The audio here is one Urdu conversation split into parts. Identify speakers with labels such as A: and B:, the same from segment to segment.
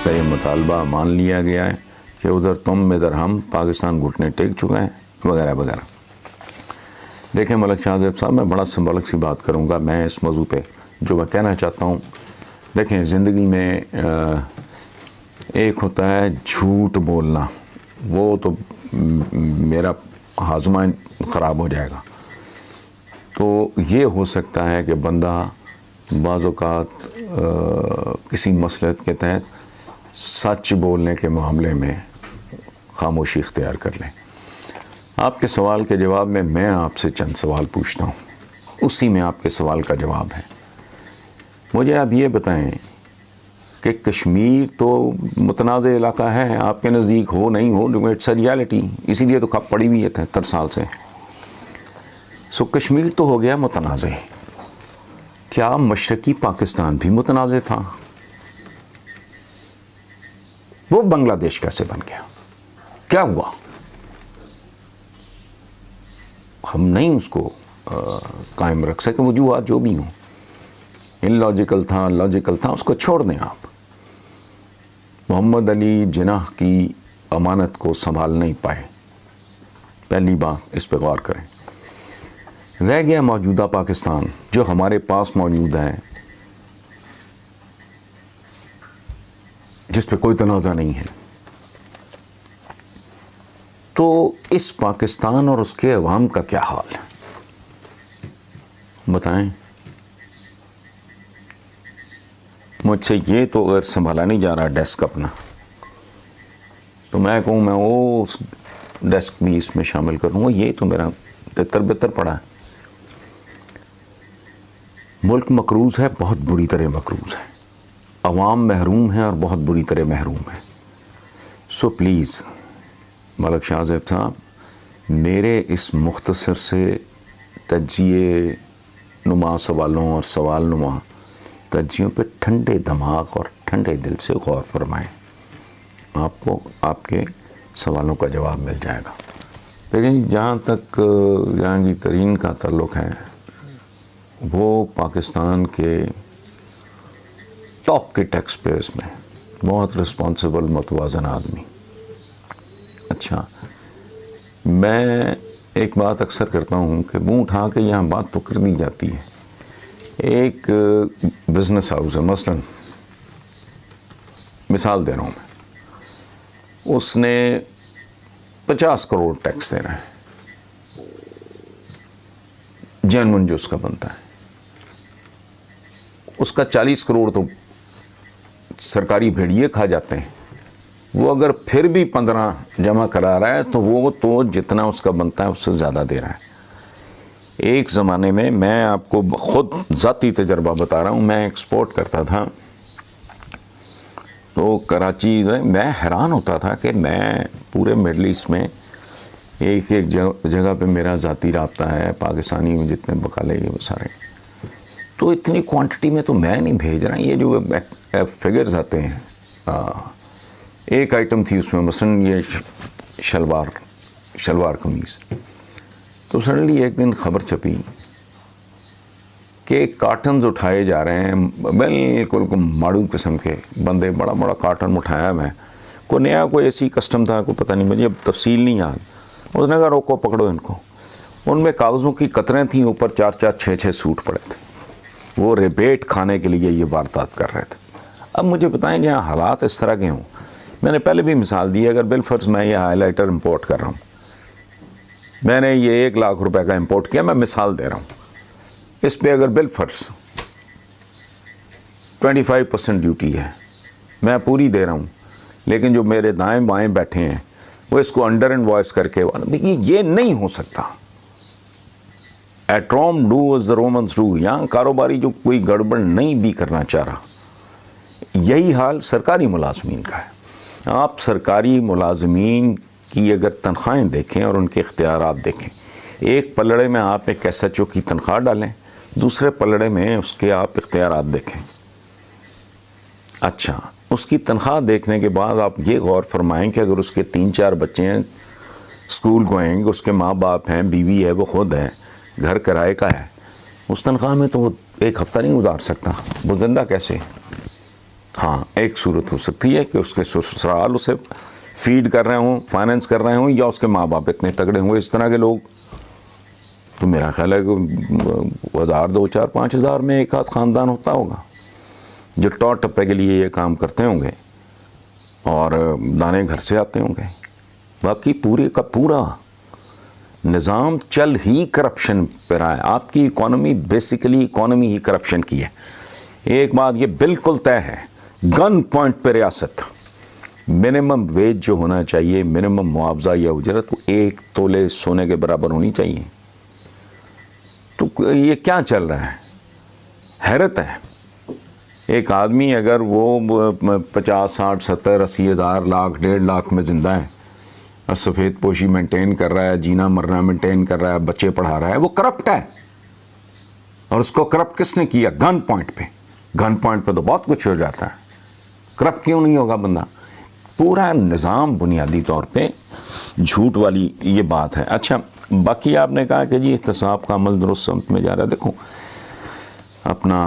A: کا یہ مطالبہ مان لیا گیا ہے کہ ادھر تم ادھر ہم، پاکستان گھٹنے ٹیک چکا ہے وغیرہ وغیرہ۔ دیکھیں ملک شاہ زیب صاحب، میں بڑا سمبلک سی بات کروں گا میں اس موضوع پہ، جو میں کہنا چاہتا ہوں۔ دیکھیں زندگی میں ایک ہوتا ہے جھوٹ بولنا، وہ تو میرا ہاضمہ خراب ہو جائے گا۔ تو یہ ہو سکتا ہے کہ بندہ بعض اوقات کسی مصلحت کے تحت سچ بولنے کے معاملے میں خاموشی اختیار کر لیں۔ آپ کے سوال کے جواب میں آپ سے چند سوال پوچھتا ہوں، اسی میں آپ کے سوال کا جواب ہے۔ مجھے آپ یہ بتائیں کہ کشمیر تو متنازع علاقہ ہے، آپ کے نزدیک ہو نہیں ہو، اٹس اے ریالٹی، اسی لیے تو کب پڑی ہوئی ہے 73 سال سے۔ سو کشمیر تو ہو گیا متنازع، کیا مشرقی پاکستان بھی متنازع تھا؟ وہ بنگلہ دیش کیسے بن گیا؟ کیا ہوا؟ ہم نہیں اس کو قائم رکھ سکے، وجوہات جو بھی ہوں، ان لاجیکل تھا، لاجیکل تھا، اس کو چھوڑ دیں آپ۔ محمد علی جناح کی امانت کو سنبھال نہیں پائے، پہلی بات اس پہ غور کریں۔ رہ گیا موجودہ پاکستان جو ہمارے پاس موجود ہے، جس پہ کوئی تنازع نہیں ہے۔ تو اس پاکستان اور اس کے عوام کا کیا حال ہے بتائیں؟ مجھ سے یہ تو اگر سنبھالا نہیں جا رہا ڈیسک اپنا، تو میں کہوں میں وہ اس ڈیسک بھی اس میں شامل کروں گا، یہ تو میرا تتر بتر پڑا ہے۔ ملک مقروض ہے، بہت بری طرح مقروض ہے، عوام محروم ہیں اور بہت بری طرح محروم ہیں۔ سو پلیز ملک شاہ زیب صاحب، میرے اس مختصر سے تجزیے نما سوالوں اور سوال نما تجزیوں پہ ٹھنڈے دماغ اور ٹھنڈے دل سے غور فرمائیں، آپ کو آپ کے سوالوں کا جواب مل جائے گا۔ لیکن جہاں تک جہانگیر ترین کا تعلق ہے، وہ پاکستان کے ٹاپ کے ٹیکس پیئرز میں بہت رسپانسبل متوازن آدمی۔ اچھا، میں ایک بات اکثر کرتا ہوں کہ منہ اٹھا کے یہاں بات تو کر دی جاتی ہے۔ ایک بزنس ہاؤس ہے، مثلاً مثال دے رہا ہوں میں، اس نے 50 کروڑ ٹیکس دینا ہے، جینون جو اس کا بنتا ہے، اس کا 40 کروڑ تو سرکاری بھیڑیے کھا جاتے ہیں، وہ اگر پھر بھی 15 جمع کرا رہا ہے تو وہ تو جتنا اس کا بنتا ہے اس سے زیادہ دے رہا ہے۔ ایک زمانے میں آپ کو خود ذاتی تجربہ بتا رہا ہوں، میں ایکسپورٹ کرتا تھا، تو کراچی میں حیران ہوتا تھا کہ میں پورے مڈل ایسٹ میں ایک جگہ پہ میرا ذاتی رابطہ ہے، پاکستانی میں جتنے بقالے یہ وہ سارے، تو اتنی کوانٹٹی میں تو میں نہیں بھیج رہا۔ یہ جو فگرز آتے ہیں، ایک آئٹم تھی اس میں مثلاً یہ شلوار قمیض، تو سڈنلی ایک دن خبر چھپی کہ کارٹنز اٹھائے جا رہے ہیں، بالکل ماڑو قسم کے بندے، بڑا بڑا کارٹن اٹھایا، میں کوئی نیا کوئی ایسی کسٹم تھا، کوئی پتہ نہیں، مجھے اب تفصیل نہیں یاد۔ اس نے کہا روکو، پکڑو ان کو۔ ان میں کاغذوں کی قطریں تھیں، اوپر 4 6 سوٹ پڑے تھے، وہ ریبیٹ کھانے کے لیے یہ واردات کر رہے تھے۔ اب مجھے بتائیں جہاں حالات اس طرح کے ہوں، میں نے پہلے بھی مثال دی، اگر بالفرض میں یہ ہائی لائٹر امپورٹ کر رہا ہوں، میں نے یہ 1 لاکھ روپے کا امپورٹ کیا، میں مثال دے رہا ہوں، اس پہ اگر بالفرض 25% ڈیوٹی ہے، میں پوری دے رہا ہوں، لیکن جو میرے دائیں بائیں بیٹھے ہیں وہ اس کو انڈر انوائس کر کے، یہ نہیں ہو سکتا۔ At Rome do as the Romans do, یہاں کاروباری جو کوئی گڑبڑ نہیں بھی کرنا چاہ رہا، یہی حال سرکاری ملازمین کا ہے۔ آپ سرکاری ملازمین کی اگر تنخواہیں دیکھیں اور ان کے اختیارات دیکھیں، ایک پلڑے میں آپ ایک ایس ایچ او کی تنخواہ ڈالیں، دوسرے پلڑے میں اس کے آپ اختیارات دیکھیں۔ اچھا، اس کی تنخواہ دیکھنے کے بعد آپ یہ غور فرمائیں کہ اگر اس کے 3 4 بچے ہیں اسکول گوئنگ، اس کے ماں باپ ہیں، بیوی ہے، وہ خود ہے، گھر کرائے کا ہے، اس تنخواہ میں تو وہ 1 ہفتہ نہیں گزار سکتا، وہ زندہ کیسے؟ ہاں ایک صورت ہو سکتی ہے کہ اس کے سسرال اسے فیڈ کر رہے ہوں، فائننس کر رہے ہوں، یا اس کے ماں باپ اتنے تگڑے ہوں اس طرح کے لوگ، تو میرا خیال ہے کہ 1000 2 4 5 ہزار میں ایک آدھ خاندان ہوتا ہوگا جو ٹور ٹپے کے لیے یہ کام کرتے ہوں گے اور دانے گھر سے آتے ہوں گے. باقی پورے کا پورا نظام چل ہی کرپشن پہ رہا ہے. آپ کی اکانومی بیسیکلی اکانومی ہی کرپشن کی ہے. ایک بات یہ بالکل طے ہے، گن پوائنٹ پہ ریاست. منیمم ویج جو ہونا چاہیے، منیمم معاوضہ یا اجرت، وہ 1 تولے سونے کے برابر ہونی چاہیے. تو یہ کیا چل رہا ہے؟ حیرت ہے. ایک آدمی اگر وہ 50 60 70 80 ہزار لاکھ 1.5 لاکھ میں زندہ ہے اور سفید پوشی مینٹین کر رہا ہے، جینا مرنا مینٹین کر رہا ہے، بچے پڑھا رہا ہے، وہ کرپٹ ہے. اور اس کو کرپٹ کس نے کیا؟ گن پوائنٹ پہ. گن پوائنٹ پہ تو بہت کچھ ہو جاتا ہے، کرپٹ کیوں نہیں ہوگا بندہ؟ پورا نظام بنیادی طور پہ جھوٹ والی یہ بات ہے. اچھا باقی آپ نے کہا کہ جی احتساب کا عمل درست سمت میں جا رہا ہے. دیکھو اپنا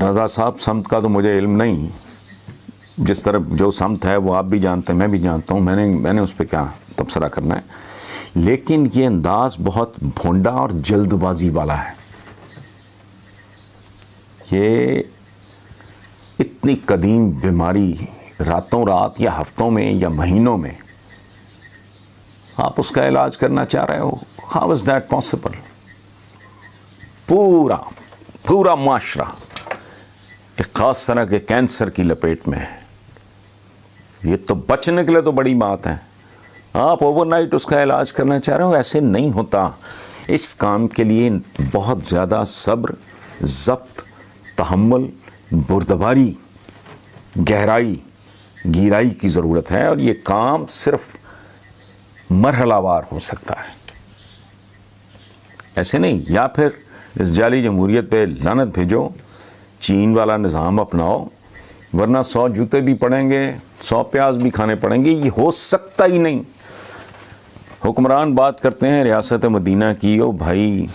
A: رضا صاحب سمت کا تو مجھے علم نہیں، جس طرح جو سمت ہے وہ آپ بھی جانتے ہیں، میں بھی جانتا ہوں، میں نے اس پہ کیا تبصرہ کرنا ہے. لیکن یہ انداز بہت بھونڈا اور جلد بازی والا ہے. یہ اتنی قدیم بیماری راتوں رات یا ہفتوں میں یا مہینوں میں آپ اس کا علاج کرنا چاہ رہے ہو. How is that possible? پورا معاشرہ ایک خاص طرح کے کینسر کی لپیٹ میں ہے. یہ تو بچنے کے لیے تو بڑی بات ہے. آپ اوور نائٹ اس کا علاج کرنا چاہ رہے ہو، ایسے نہیں ہوتا. اس کام کے لیے بہت زیادہ صبر، ضبط، تحمل، بردباری، گہرائی، گہرائی کی ضرورت ہے. اور یہ کام صرف مرحلہ وار ہو سکتا ہے، ایسے نہیں. یا پھر اس جعلی جمہوریت پہ لعنت بھیجو، چین والا نظام اپناؤ، ورنہ 100 جوتے بھی پڑیں گے، 100 پیاز بھی کھانے پڑیں گے. یہ ہو سکتا ہی نہیں. حکمران بات کرتے ہیں ریاست مدینہ کی. او بھائی،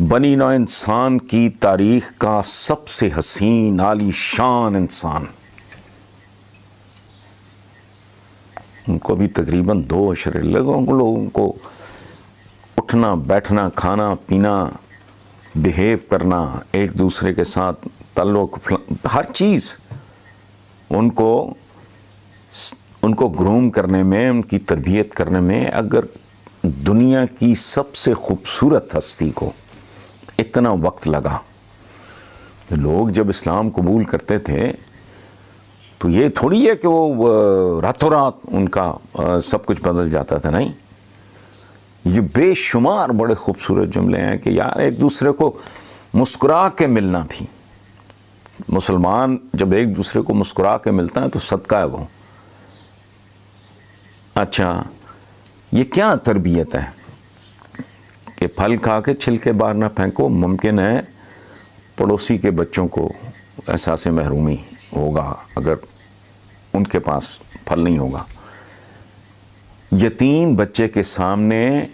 A: بنی نوع انسان کی تاریخ کا سب سے حسین عالی شان انسان، ان کو بھی تقریباً 2 اشرے لوگوں کو اٹھنا بیٹھنا کھانا پینا بیہیو کرنا، ایک دوسرے کے ساتھ تعلق، ہر چیز ان کو گروم کرنے میں، ان کی تربیت کرنے میں، اگر دنیا کی سب سے خوبصورت ہستی کو اتنا وقت لگا. لوگ جب اسلام قبول کرتے تھے تو یہ تھوڑی ہے کہ وہ راتوں رات ان کا سب کچھ بدل جاتا تھا. نہیں، یہ بے شمار بڑے خوبصورت جملے ہیں کہ یار ایک دوسرے کو مسکرا کے ملنا بھی. مسلمان جب ایک دوسرے کو مسکرا کے ملتا ہے تو صدقہ ہے وہ. اچھا یہ کیا تربیت ہے کہ پھل کھا کے چھلکے باہر نہ پھینکو؟ ممکن ہے پڑوسی کے بچوں کو احساس محرومی ہوگا اگر ان کے پاس پھل نہیں ہوگا. یتیم بچے کے سامنے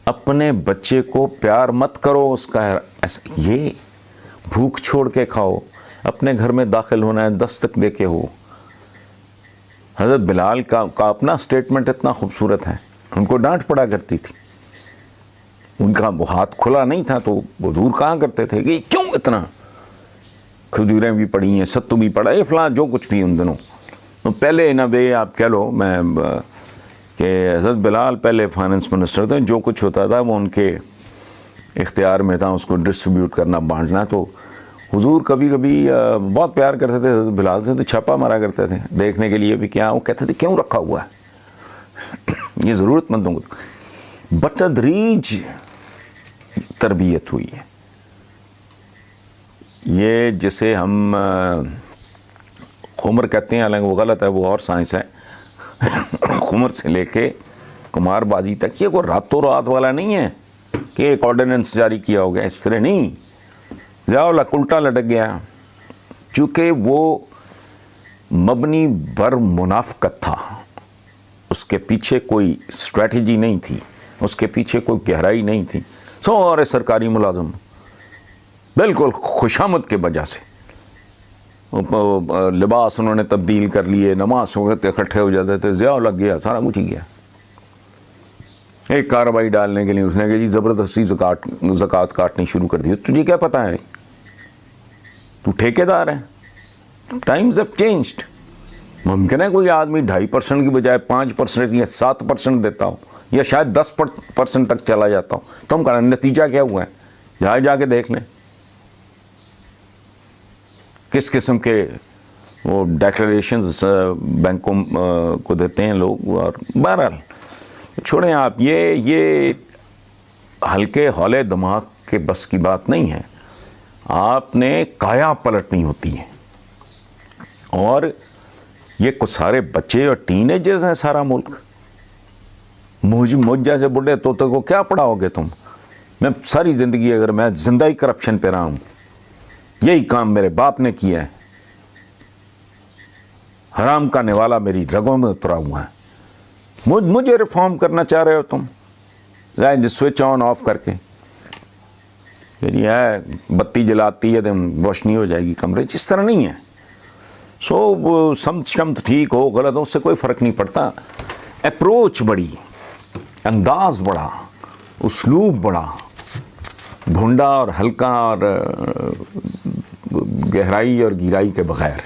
A: اپنے بچے کو پیار مت کرو، اس کا یہ بھوک چھوڑ کے کھاؤ. اپنے گھر میں داخل ہونا ہے دستک دے کے ہو. حضرت بلال کا اپنا سٹیٹمنٹ اتنا خوبصورت ہے. ان کو ڈانٹ پڑا کرتی تھی، ان کا وہ ہاتھ کھلا نہیں تھا تو حضور کہا کرتے تھے کہ کیوں اتنا، کھجوریں بھی پڑی ہیں، ستو بھی پڑا ہے، فلاں جو کچھ بھی ان دنوں. پہلے نہ وے آپ کہہ لو میں کہ حضرت بلال پہلے فائننس منسٹر تھے، جو کچھ ہوتا تھا وہ ان کے اختیار میں تھا، اس کو ڈسٹریبیوٹ کرنا بانٹنا. تو حضور کبھی کبھی بہت پیار کرتے تھے حضرت بلال سے، تو چھاپا مارا کرتے تھے دیکھنے کے لیے بھی کیا. وہ کہتے تھے کیوں رکھا ہوا ہے یہ ضرورت مندوں کو. بتدریج تربیت ہوئی ہے. یہ جسے ہم خمر کہتے ہیں، حالانکہ وہ غلط ہے، وہ اور سائنس ہے. خمر سے لے کے کمار بازی تک یہ کوئی راتوں رات والا نہیں ہے کہ ایک آرڈیننس جاری کیا ہو گیا. اس طرح نہیں، جاؤ الٹا لٹک گیا. چونکہ وہ مبنی بر منافقت تھا، اس کے پیچھے کوئی اسٹریٹجی نہیں تھی، اس کے پیچھے کوئی گہرائی نہیں تھی. سارے سرکاری ملازم بالکل خوشامد کے وجہ سے لباس انہوں نے تبدیل کر لیے, نماز وقت اکٹھے ہو جاتے تھے, ضیاء لگ گیا, سارا کچھ ہی گیا. ایک کارروائی ڈالنے کے لیے اس نے کہا جی زبردستی زکوٰۃ کاٹنی شروع کر دی. تجھے کیا پتہ ہے, تو ٹھیکیدار ہے. Times have changed. ممکن ہے کوئی آدمی 2.5% کی بجائے 5% یا 7% دیتا ہو, یا شاید 10% تک چلا جاتا ہو. تم کہنا نتیجہ کیا ہوا ہے, جہاں جا کے دیکھ لیں کس قسم کے وہ ڈیکلریشنز بینکوں کو دیتے ہیں لوگ. اور بہرحال چھوڑیں آپ, یہ ہلکے ہولے دماغ کے بس کی بات نہیں ہے. آپ نے کایا پلٹنی ہوتی ہے. اور یہ کچھ سارے بچے اور ٹین ایجرز ہیں سارا ملک. مجھ جیسے بڈھے طوطے کو کیا پڑھاؤ گے تم؟ میں ساری زندگی اگر میں زندہ ہی کرپشن پہ رہا ہوں, یہی کام میرے باپ نے کیا ہے, حرام کا نوالا میری رگوں میں اترا ہوا ہے. مجھے ریفارم کرنا چاہ رہے ہو تم, سوئچ آن آف کر کے. یعنی ہے بتی جلاتی ہے تو روشنی ہو جائے گی کمرے, جس طرح نہیں ہے. سو سمت شمت ٹھیک ہو غلط ہو اس سے کوئی فرق نہیں پڑتا. اپروچ بڑی, انداز بڑا, اسلوب بڑا, بھونڈا اور ہلکا اور گہرائی اور گہرائی کے بغیر.